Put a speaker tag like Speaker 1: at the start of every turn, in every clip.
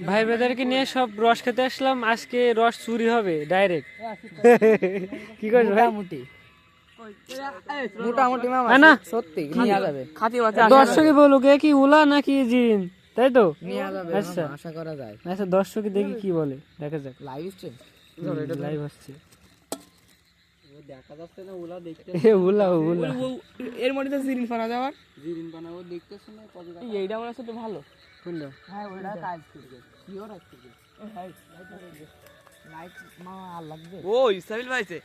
Speaker 1: ভাই ব্রাদারকে নিয়ে সব রস খেতে আসলাম, আজকে রস চুরি হবে ডাইরেক্ট। কি করছ ভাই?
Speaker 2: মোটামুটি মামা
Speaker 1: না
Speaker 2: সত্যি নিয়ে যাবে।
Speaker 1: দর্শকে বলুক এ কি উলা নাকি জিন, তাই তো?
Speaker 2: নিয়ে যাবে
Speaker 1: আচ্ছা
Speaker 2: আশা করা যায়।
Speaker 1: আচ্ছা দর্শকে দেখি কি বলে, দেখা যাক।
Speaker 2: লাইভ স্ট্রিম
Speaker 1: লাইভ হচ্ছে।
Speaker 2: দেখা যাচ্ছে না উলা দেখতে।
Speaker 1: এ উলা উলা
Speaker 2: এর মধ্যে তো জিরিন পানা যাওয়ার জিরিন পানা ও দেখতেছ না কত এইটা মনে হচ্ছে তো ভালো।
Speaker 1: কোনটা?
Speaker 2: হ্যাঁ ওটা কাজ করবে কিও রাখতে লাইট মা আর লাগবে। ও ইসমাইল ভাইছে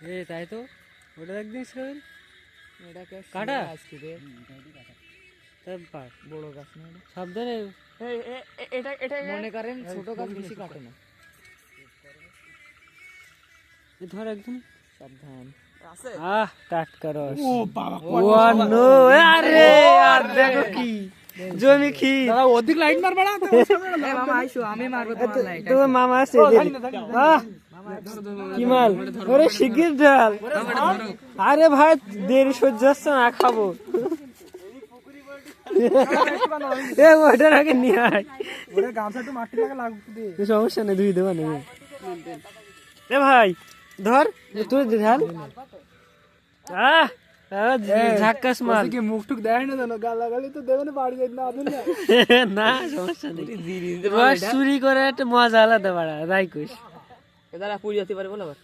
Speaker 1: এ তাই তো, ওটা একদিন ছিল
Speaker 2: এটাকে
Speaker 1: কাটা
Speaker 2: আজকে রে
Speaker 1: তারপর
Speaker 2: বড় গাছ না এটা।
Speaker 1: সাবধানে।
Speaker 2: এটা এটা মনে করেন ছোট গাছ বেশি কাটে না।
Speaker 1: ধর একদম
Speaker 2: সাবধান আছে।
Speaker 1: টাটকা রস।
Speaker 2: ও বাবা
Speaker 1: ও নো, আরে আর দেখো কি জমি কি
Speaker 2: দাদা অধিক লাইট মারবা না তো। এ মামা আইসো আমি মারবো তোমার লাইট।
Speaker 1: তোমার মামা আছে কি মাল? ওরে শিগগির ডাল। আরে ভাই দেরি সহ্য হচ্ছে না, খাবো। এ ওটার আগে নিয়ে আয়।
Speaker 2: ওরে গামছা একটু মাটি লাগা লাগবে।
Speaker 1: সমস্যা নেই, ধুই দেবা নেই। এ ভাই ধর তুই ঢাল। ঝাক্কাস মাল।
Speaker 2: কি মুখ টুক দেয় না জানো, গালাগালি তো দেবে না, বাড়ি যাই না আদুন না।
Speaker 1: না সমস্যা নেই, রস চুরি করে একটা মজা আলাদা বাড়া রাই কইস।
Speaker 2: এদারা পুরি যেতে পারে বল আবার।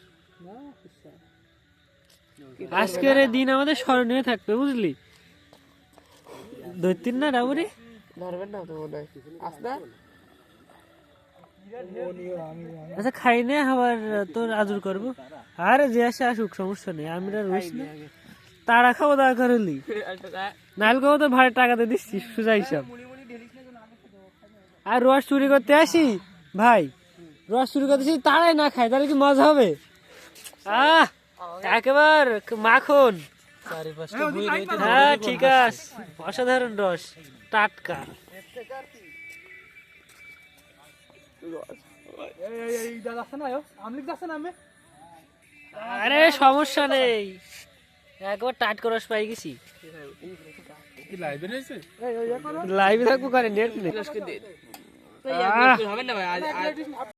Speaker 1: আজকের এই দিন আমাদের স্মরণীয় থাকবে, বুঝলি? ধরতিন না রাবুরি
Speaker 2: ধরবেন না তো বোধহয় আসনা।
Speaker 1: আচ্ছা খাই নে, আবার তোর আদর করবো। আরে যে আসে আসুক, সমস্যা নেই, আমরা রইস না। তারা খাবো দরকার হলি, নাইল খাবো তো ভাড়া টাকাতে দিচ্ছি, সোজা হিসাব। আর রস চুরি করতে আসি ভাই, রস চুরি করতে আসি তারাই না খায়, তাহলে কি মজা হবে? একেবার মাখন। হ্যাঁ ঠিক আছে, অসাধারণ রস, টাটকা। আরে সমস্যা নেই, একবার টাটকা রস পাই গেছি। লাইভে থাকবো, করে নেট নেই।